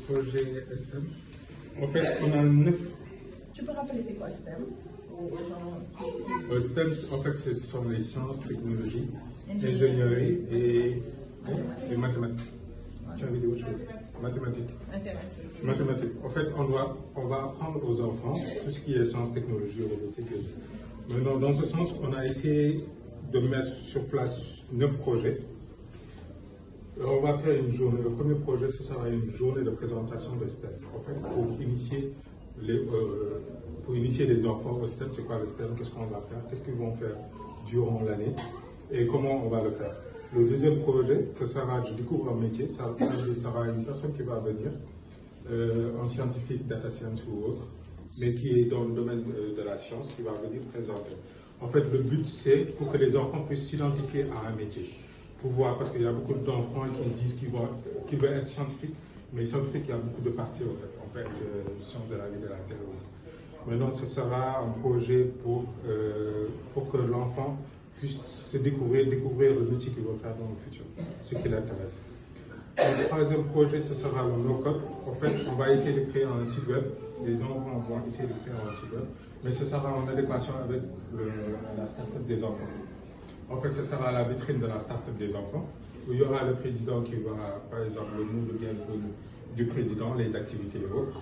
projet STEM. En fait, on a 9. Tu peux rappeler c'est quoi STEM STEM, en fait, ce sont les sciences, technologies, ingénierie et mathématiques. Tu as envie d'autre chose? Mathématiques. Mathématiques. En fait, on va apprendre aux enfants tout ce qui est sciences, technologies, robotique. Maintenant, dans ce sens, on a essayé de mettre sur place 9 projets. On va faire une journée. Le premier projet, ce sera une journée de présentation de STEM. En fait, pour initier les enfants au STEM, c'est quoi le STEM, qu'est-ce qu'on va faire, qu'est-ce qu'ils vont faire durant l'année et comment on va le faire. Le deuxième projet, ce sera, je découvre un métier, ça sera une personne qui va venir, un scientifique, data science ou autre, mais qui est dans le domaine de la science, qui va venir présenter. En fait, le but, c'est pour que les enfants puissent s'identifier à un métier. Pour voir, parce qu'il y a beaucoup d'enfants qui disent qu'ils veulent être scientifiques, mais scientifiques, il y a beaucoup de parties, en fait, sciences de la vie de la Terre. Maintenant, ce sera un projet pour que l'enfant puisse se découvrir le métier qu'il va faire dans le futur, ce qui l'intéresse. Le troisième projet, ce sera le no-code. En fait, on va essayer de créer un site web. Les enfants vont essayer de créer un site web, mais ce sera en adéquation avec la start-up des enfants. En fait, ce sera la vitrine de la start-up des enfants, où il y aura le président qui va, par exemple, le nom de bienvenue du président, les activités et autres.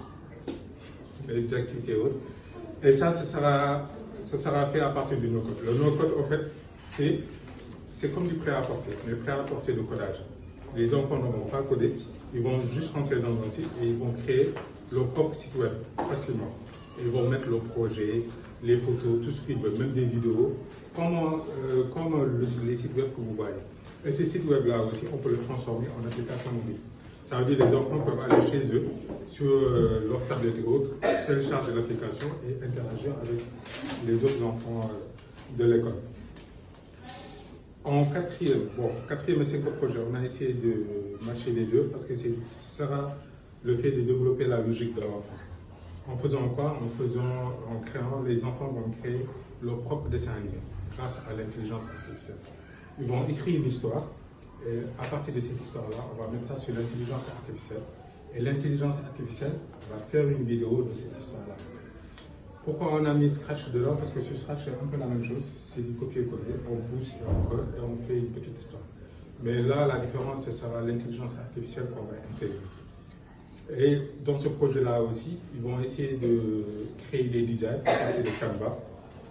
Et ça, ce sera fait à partir du no-code. Le no-code, en fait, c'est comme du prêt-à-porter, mais prêt-à-porter de codage. Les enfants ne vont pas coder, ils vont juste rentrer dans un site et ils vont créer leur propre site web facilement. Ils vont mettre le projet, les photos, tout ce qu'ils veulent, même des vidéos, comme les sites web que vous voyez. Et ces sites web-là aussi, on peut les transformer en application mobile. Ça veut dire que les enfants peuvent aller chez eux, sur leur tablette et autres, télécharger l'application et interagir avec les autres enfants de l'école. En quatrième et cinquième projet, on a essayé de matcher les deux parce que ce sera le fait de développer la logique de l'enfant. En faisant quoi? En créant, les enfants vont créer leur propre dessin animé grâce à l'intelligence artificielle. Ils vont écrire une histoire et à partir de cette histoire-là, on va mettre ça sur l'intelligence artificielle. Et l'intelligence artificielle va faire une vidéo de cette histoire-là. Pourquoi on a mis Scratch dedans? Parce que sur Scratch, c'est un peu la même chose. C'est du copier-coller. On pousse et on colle et on fait une petite histoire. Mais là, la différence, ce sera l'intelligence artificielle qu'on va intégrer. Et dans ce projet-là aussi, ils vont essayer de créer des designs à partir de Canva.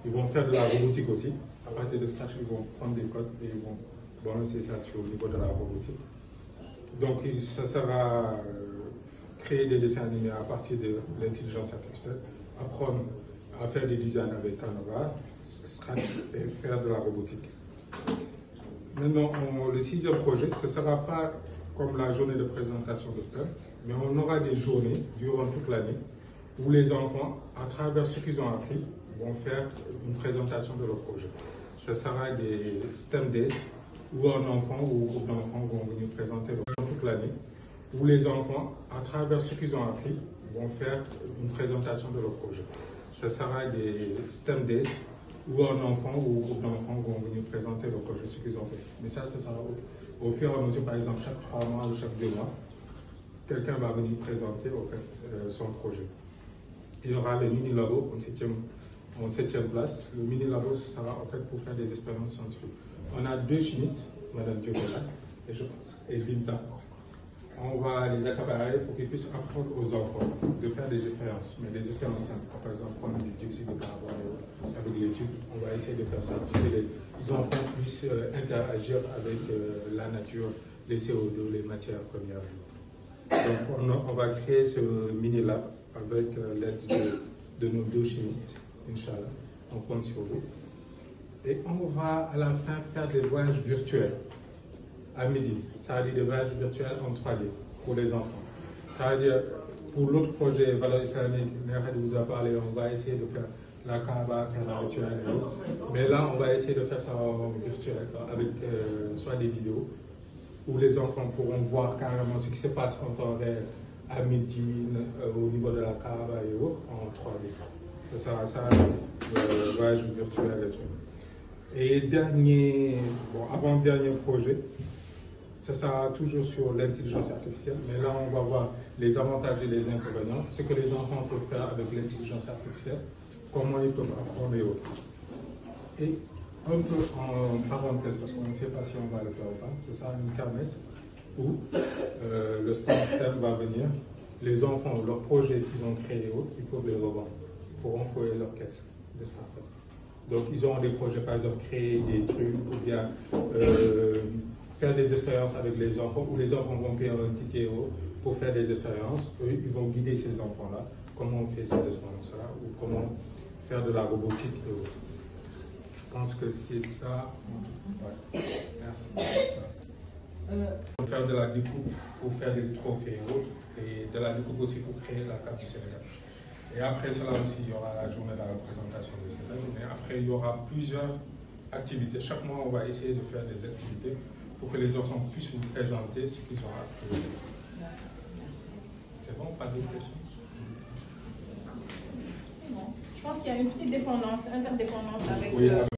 Ils vont faire de la robotique aussi. À partir de Scratch, ils vont prendre des codes et ils vont balancer ça au niveau de la robotique. Donc, ça sera créer des dessins animés à partir de l'intelligence artificielle, apprendre à faire des designs avec Canva, Scratch et faire de la robotique. Maintenant, le sixième projet, ce ne sera pas comme la journée de présentation de STEM, mais on aura des journées durant toute l'année où les enfants, à travers ce qu'ils ont appris, vont faire une présentation de leur projet. Ce sera des STEM Days où un enfant ou un groupe d'enfants vont venir présenter toute l'année, où les enfants, à travers ce qu'ils ont appris, vont faire une présentation de leur projet. Ce sera des STEM Days où un enfant ou un groupe d'enfants vont venir présenter leur projet, ce qu'ils ont fait. Mais ça sera au fur et à mesure, par exemple, chaque 3 mois ou chaque 2 mois, quelqu'un va venir présenter en fait, son projet. Il y aura le mini-labo en 7e place. Le mini-labo sera en fait pour faire des expériences scientifiques. On a 2 chimistes, Mme Diogola et Binta. On va les accaparer pour qu'ils puissent apprendre aux enfants de faire des expériences, mais des expériences simples. Par exemple, prendre du dioxyde de carbone avec les tubes. On va essayer de faire ça pour que les enfants puissent interagir avec la nature, les CO2, les matières premières. Donc, on va créer ce mini-lab avec l'aide de nos 2 chimistes, Inch'Allah. On compte sur vous. Et on va à la fin faire des voyages virtuels à midi. Ça veut dire des voyages virtuels en 3D pour les enfants. Ça veut dire, pour l'autre projet Valeurs islamiques, Néhad vous a parlé, on va essayer de faire la Kaaba, faire la rituel. Mais là, on va essayer de faire ça en virtuel, avec soit des vidéos, où les enfants pourront voir carrément ce qui se passe en temps réel à midi, au niveau de la Kaaba et autres, en 3D. Ce sera ça, le voyage virtuel et tout. Et avant-dernier projet, Ça sera toujours sur l'intelligence artificielle, mais là on va voir les avantages et les inconvénients, ce que les enfants peuvent faire avec l'intelligence artificielle, comment ils peuvent apprendre et autres. Et un peu en parenthèse, parce qu'on ne sait pas si on va le faire ou pas, c'est ça une kermesse où le start-up va venir, les enfants, leurs projets qu'ils ont créés, ils peuvent les revendre, ils pourront trouver leur caisse de start-up. Donc ils auront des projets, par exemple, créer des trucs ou bien faire des expériences avec les enfants, où les enfants vont payer un ticket pour faire des expériences. Eux, ils vont guider ces enfants-là, comment on fait ces expériences-là, ou comment faire de la robotique et autres. Je pense que c'est ça. Ouais. Merci. Faire de la découpe pour faire des trophées et autres, et de la découpe aussi pour créer la carte du Sénégal. Et après cela aussi, il y aura la journée de la représentation de cette année, mais après, il y aura plusieurs activités. Chaque mois, on va essayer de faire des activités pour que les enfants puissent vous présenter ce qu'ils ont appris. C'est bon, pas de questions? C'est bon. Je pense qu'il y a une petite dépendance, interdépendance avec... Oui,